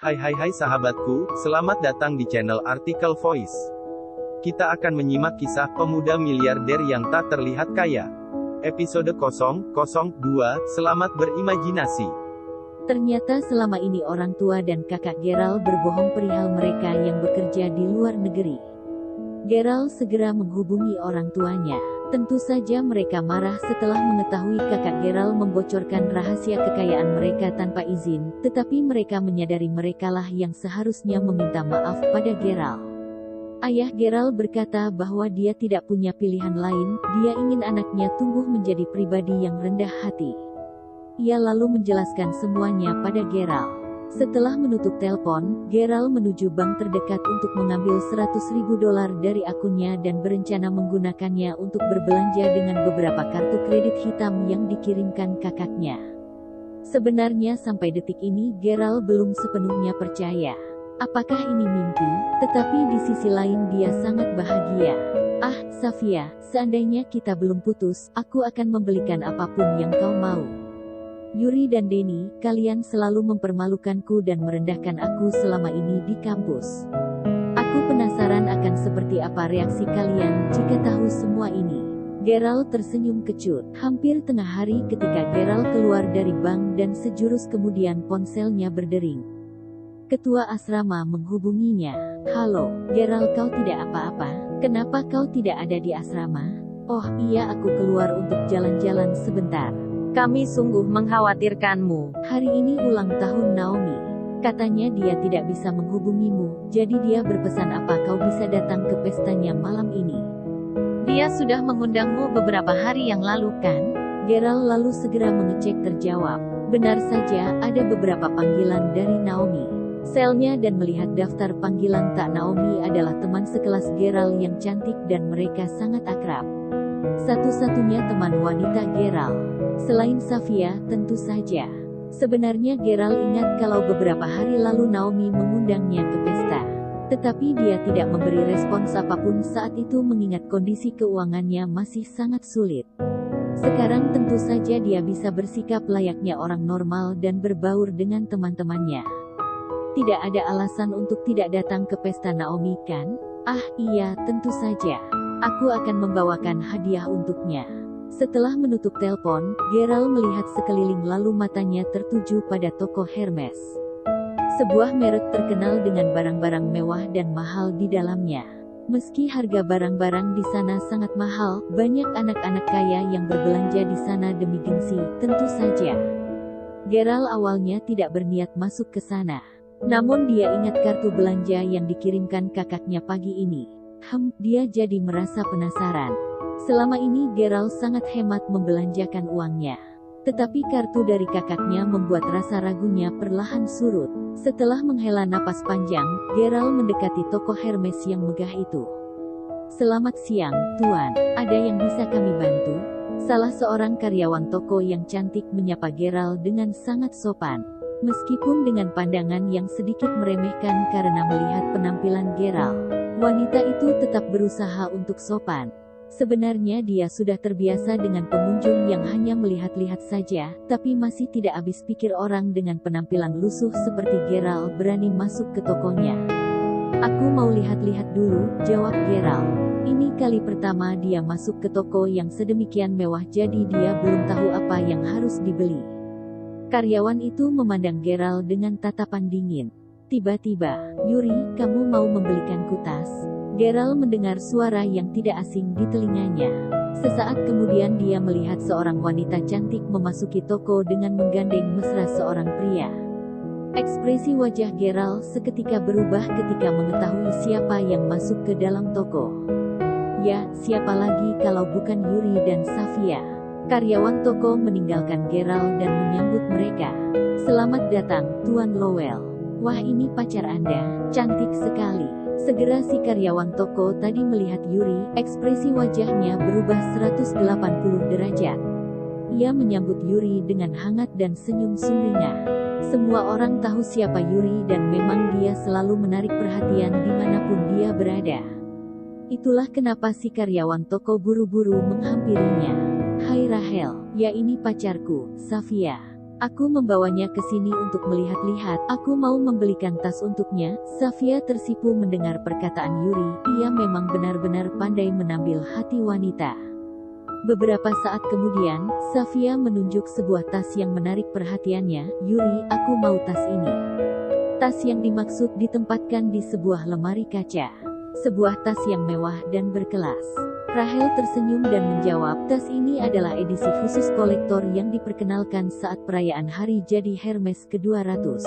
Hai sahabatku, selamat datang di channel Artikel Voice. Kita akan menyimak kisah pemuda miliarder yang tak terlihat kaya. Episode 002, Selamat Berimajinasi. Ternyata selama ini orang tua dan kakak Gerald berbohong perihal mereka yang bekerja di luar negeri. Gerald segera menghubungi orang tuanya. Tentu saja mereka marah setelah mengetahui kakak Gerald membocorkan rahasia kekayaan mereka tanpa izin, tetapi mereka menyadari merekalah yang seharusnya meminta maaf pada Gerald. Ayah Gerald berkata bahwa dia tidak punya pilihan lain, dia ingin anaknya tumbuh menjadi pribadi yang rendah hati. Ia lalu menjelaskan semuanya pada Gerald. Setelah menutup telepon, Gerald menuju bank terdekat untuk mengambil $100.000 dari akunnya dan berencana menggunakannya untuk berbelanja dengan beberapa kartu kredit hitam yang dikirimkan kakaknya. Sebenarnya sampai detik ini Gerald belum sepenuhnya percaya. Apakah ini mimpi? Tetapi di sisi lain dia sangat bahagia. Ah, Safia, seandainya kita belum putus, aku akan membelikan apapun yang kau mau. Yuri dan Denny, kalian selalu mempermalukanku dan merendahkan aku selama ini di kampus. Aku penasaran akan seperti apa reaksi kalian jika tahu semua ini. Gerald tersenyum kecut. Hampir tengah hari ketika Gerald keluar dari bank dan sejurus kemudian ponselnya berdering. Ketua asrama menghubunginya. Halo, Gerald, kau tidak apa-apa? Kenapa kau tidak ada di asrama? Oh iya, aku keluar untuk jalan-jalan sebentar. Kami sungguh mengkhawatirkanmu. Hari ini ulang tahun Naomi. Katanya dia tidak bisa menghubungimu, jadi dia berpesan apa kau bisa datang ke pestanya malam ini. Dia sudah mengundangmu beberapa hari yang lalu kan? Gerald lalu segera mengecek terjawab. Benar saja, ada beberapa panggilan dari Naomi. Selnya dan melihat daftar panggilan tak Naomi adalah teman sekelas Gerald yang cantik dan mereka sangat akrab. Satu-satunya teman wanita Gerald. Selain Safia, tentu saja. Sebenarnya Gerald ingat kalau beberapa hari lalu Naomi mengundangnya ke pesta. Tetapi dia tidak memberi respons apapun saat itu mengingat kondisi keuangannya masih sangat sulit. Sekarang tentu saja dia bisa bersikap layaknya orang normal dan berbaur dengan teman-temannya. Tidak ada alasan untuk tidak datang ke pesta Naomi kan? Ah iya, tentu saja. Aku akan membawakan hadiah untuknya. Setelah menutup telepon, Gerald melihat sekeliling lalu matanya tertuju pada toko Hermes. Sebuah merek terkenal dengan barang-barang mewah dan mahal di dalamnya. Meski harga barang-barang di sana sangat mahal, banyak anak-anak kaya yang berbelanja di sana demi gengsi, tentu saja. Gerald awalnya tidak berniat masuk ke sana. Namun dia ingat kartu belanja yang dikirimkan kakaknya pagi ini. Dia jadi merasa penasaran. Selama ini Gerald sangat hemat membelanjakan uangnya. Tetapi kartu dari kakaknya membuat rasa ragunya perlahan surut. Setelah menghela napas panjang, Gerald mendekati toko Hermes yang megah itu. Selamat siang, Tuan. Ada yang bisa kami bantu? Salah seorang karyawan toko yang cantik menyapa Gerald dengan sangat sopan. Meskipun dengan pandangan yang sedikit meremehkan karena melihat penampilan Gerald, wanita itu tetap berusaha untuk sopan. Sebenarnya dia sudah terbiasa dengan pengunjung yang hanya melihat-lihat saja, tapi masih tidak habis pikir orang dengan penampilan lusuh seperti Gerald berani masuk ke tokonya. Aku mau lihat-lihat dulu, jawab Gerald. Ini kali pertama dia masuk ke toko yang sedemikian mewah jadi dia belum tahu apa yang harus dibeli. Karyawan itu memandang Gerald dengan tatapan dingin. Tiba-tiba, Yuri, kamu mau membelikanku tas? Gerald mendengar suara yang tidak asing di telinganya. Sesaat kemudian dia melihat seorang wanita cantik memasuki toko dengan menggandeng mesra seorang pria. Ekspresi wajah Gerald seketika berubah ketika mengetahui siapa yang masuk ke dalam toko. Ya, siapa lagi kalau bukan Yuri dan Safia. Karyawan toko meninggalkan Gerald dan menyambut mereka. Selamat datang, Tuan Lowell. Wah, ini pacar Anda, cantik sekali. Segera si karyawan toko tadi melihat Yuri, ekspresi wajahnya berubah 180 derajat. Ia menyambut Yuri dengan hangat dan senyum sumringah. Semua orang tahu siapa Yuri dan memang dia selalu menarik perhatian dimanapun dia berada. Itulah kenapa si karyawan toko buru-buru menghampirinya. Hai Rahel, ya ini pacarku, Safia. Aku membawanya ke sini untuk melihat-lihat. Aku mau membelikan tas untuknya. Safia tersipu mendengar perkataan Yuri. Ia memang benar-benar pandai menambil hati wanita. Beberapa saat kemudian, Safia menunjuk sebuah tas yang menarik perhatiannya. Yuri, aku mau tas ini. Tas yang dimaksud ditempatkan di sebuah lemari kaca. Sebuah tas yang mewah dan berkelas. Rahel tersenyum dan menjawab, tas ini adalah edisi khusus kolektor yang diperkenalkan saat perayaan hari jadi Hermes ke-200.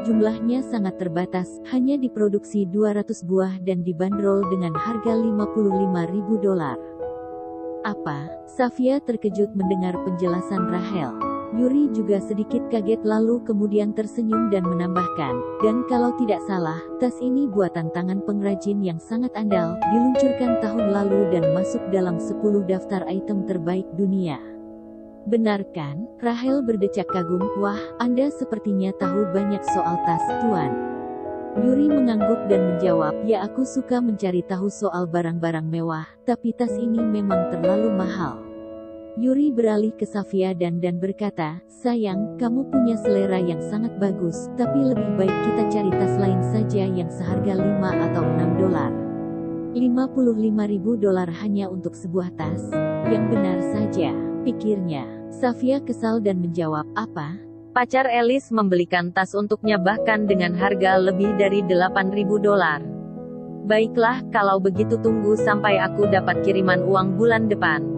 Jumlahnya sangat terbatas, hanya diproduksi 200 buah dan dibanderol dengan harga $55.000. Apa? Safia terkejut mendengar penjelasan Rahel. Yuri juga sedikit kaget lalu kemudian tersenyum dan menambahkan, dan kalau tidak salah, tas ini buatan tangan pengrajin yang sangat andal, diluncurkan tahun lalu dan masuk dalam 10 daftar item terbaik dunia. Benar kan? Rahel berdecak kagum, wah, Anda sepertinya tahu banyak soal tas, Tuan. Yuri mengangguk dan menjawab, ya aku suka mencari tahu soal barang-barang mewah, tapi tas ini memang terlalu mahal. Yuri beralih ke Safia dan berkata, sayang, kamu punya selera yang sangat bagus, tapi lebih baik kita cari tas lain saja yang seharga $5 atau $6. $55.000 hanya untuk sebuah tas? Yang benar saja, pikirnya. Safia kesal dan menjawab, apa? Pacar Alice membelikan tas untuknya bahkan dengan harga lebih dari $8.000. Baiklah, kalau begitu tunggu sampai aku dapat kiriman uang bulan depan.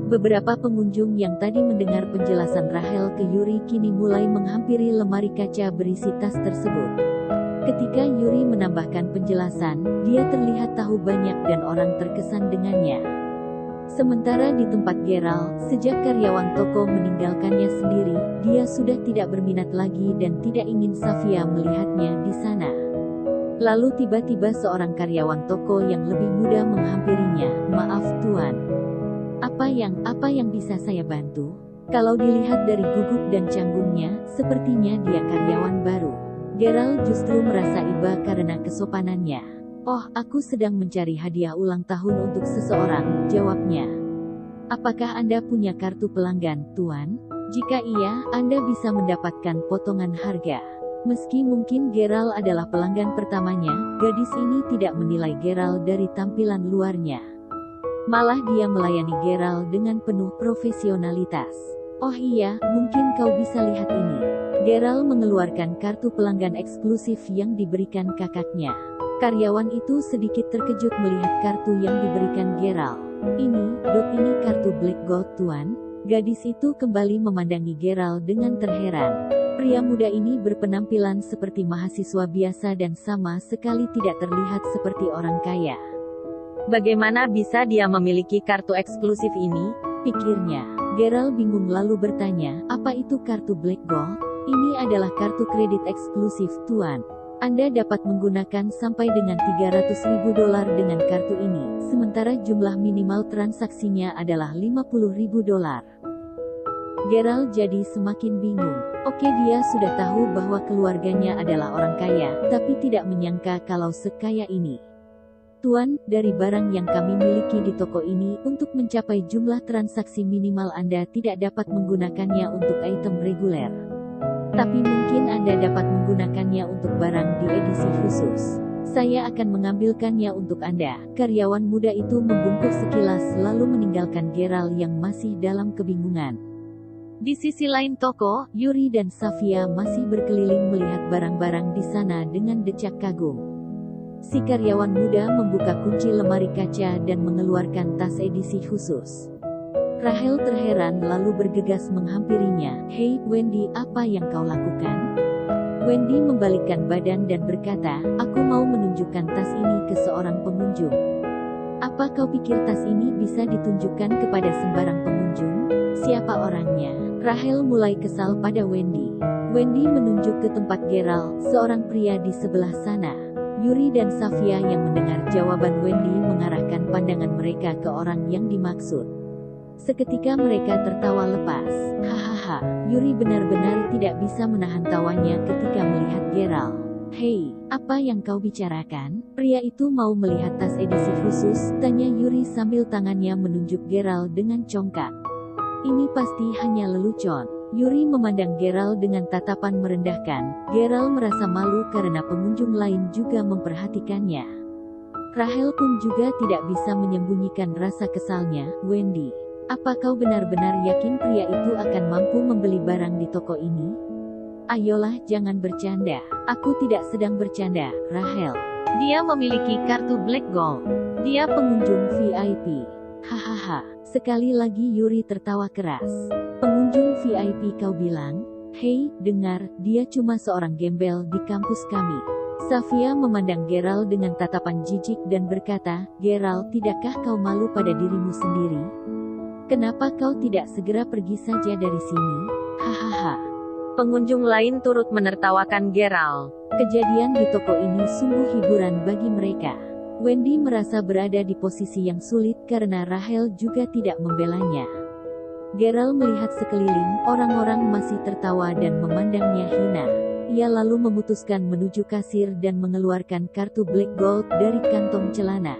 Beberapa pengunjung yang tadi mendengar penjelasan Rahel ke Yuri kini mulai menghampiri lemari kaca berisi tas tersebut. Ketika Yuri menambahkan penjelasan, dia terlihat tahu banyak dan orang terkesan dengannya. Sementara di tempat Gerald, sejak karyawan toko meninggalkannya sendiri, dia sudah tidak berminat lagi dan tidak ingin Safia melihatnya di sana. Lalu tiba-tiba seorang karyawan toko yang lebih muda menghampirinya, maaf Tuan. Apa yang bisa saya bantu? Kalau dilihat dari gugup dan canggungnya, sepertinya dia karyawan baru. Gerald justru merasa iba karena kesopanannya. Oh, aku sedang mencari hadiah ulang tahun untuk seseorang, jawabnya. Apakah Anda punya kartu pelanggan, Tuan? Jika iya, Anda bisa mendapatkan potongan harga. Meski mungkin Gerald adalah pelanggan pertamanya, gadis ini tidak menilai Gerald dari tampilan luarnya. Malah dia melayani Gerald dengan penuh profesionalitas. Oh iya, mungkin kau bisa lihat ini. Gerald mengeluarkan kartu pelanggan eksklusif yang diberikan kakaknya. Karyawan itu sedikit terkejut melihat kartu yang diberikan Gerald. Ini kartu Black Gold Tuan. Gadis itu kembali memandangi Gerald dengan terheran. Pria muda ini berpenampilan seperti mahasiswa biasa dan sama sekali tidak terlihat seperti orang kaya. Bagaimana bisa dia memiliki kartu eksklusif ini? Pikirnya. Gerald bingung lalu bertanya, apa itu kartu Black Gold? Ini adalah kartu kredit eksklusif, Tuan. Anda dapat menggunakan sampai dengan $300.000 dengan kartu ini, sementara jumlah minimal transaksinya adalah $50.000. Gerald jadi semakin bingung. Oke, dia sudah tahu bahwa keluarganya adalah orang kaya, tapi tidak menyangka kalau sekaya ini. Tuan, dari barang yang kami miliki di toko ini, untuk mencapai jumlah transaksi minimal Anda tidak dapat menggunakannya untuk item reguler. Tapi mungkin Anda dapat menggunakannya untuk barang di edisi khusus. Saya akan mengambilkannya untuk Anda. Karyawan muda itu membungkuk sekilas lalu meninggalkan Gerald yang masih dalam kebingungan. Di sisi lain toko, Yuri dan Safia masih berkeliling melihat barang-barang di sana dengan decak kagum. Si karyawan muda membuka kunci lemari kaca dan mengeluarkan tas edisi khusus. Rahel terheran lalu bergegas menghampirinya. Hei, Wendy, apa yang kau lakukan? Wendy membalikkan badan dan berkata, aku mau menunjukkan tas ini ke seorang pengunjung. Apa kau pikir tas ini bisa ditunjukkan kepada sembarang pengunjung? Siapa orangnya? Rahel mulai kesal pada Wendy. Wendy menunjuk ke tempat Gerald, seorang pria di sebelah sana. Yuri dan Safia yang mendengar jawaban Wendy mengarahkan pandangan mereka ke orang yang dimaksud. Seketika mereka tertawa lepas. Hahaha, Yuri benar-benar tidak bisa menahan tawanya ketika melihat Gerald. Hei, apa yang kau bicarakan? Pria itu mau melihat tas edisi khusus, tanya Yuri sambil tangannya menunjuk Gerald dengan congkak. Ini pasti hanya lelucon. Yuri memandang Geralt dengan tatapan merendahkan. Geralt merasa malu karena pengunjung lain juga memperhatikannya. Rahel pun juga tidak bisa menyembunyikan rasa kesalnya. Wendy, apa kau benar-benar yakin pria itu akan mampu membeli barang di toko ini? Ayolah, jangan bercanda. Aku tidak sedang bercanda, Rahel. Dia memiliki kartu Black Gold. Dia pengunjung VIP. Hahaha. Sekali lagi Yuri tertawa keras. Pengunjung VIP kau bilang? Hei, dengar, dia cuma seorang gembel di kampus kami. Safia memandang Geralt dengan tatapan jijik dan berkata, Geralt, tidakkah kau malu pada dirimu sendiri? Kenapa kau tidak segera pergi saja dari sini? Hahaha. Pengunjung lain turut menertawakan Geralt. Kejadian di toko ini sungguh hiburan bagi mereka. Wendy merasa berada di posisi yang sulit karena Rahel juga tidak membelanya. Geralt melihat sekeliling, orang-orang masih tertawa dan memandangnya hina. Ia lalu memutuskan menuju kasir dan mengeluarkan kartu Black Gold dari kantong celana.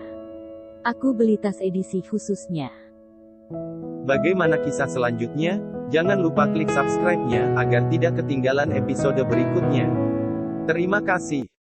Aku beli tas edisi khususnya. Bagaimana kisah selanjutnya? Jangan lupa klik subscribe-nya agar tidak ketinggalan episode berikutnya. Terima kasih.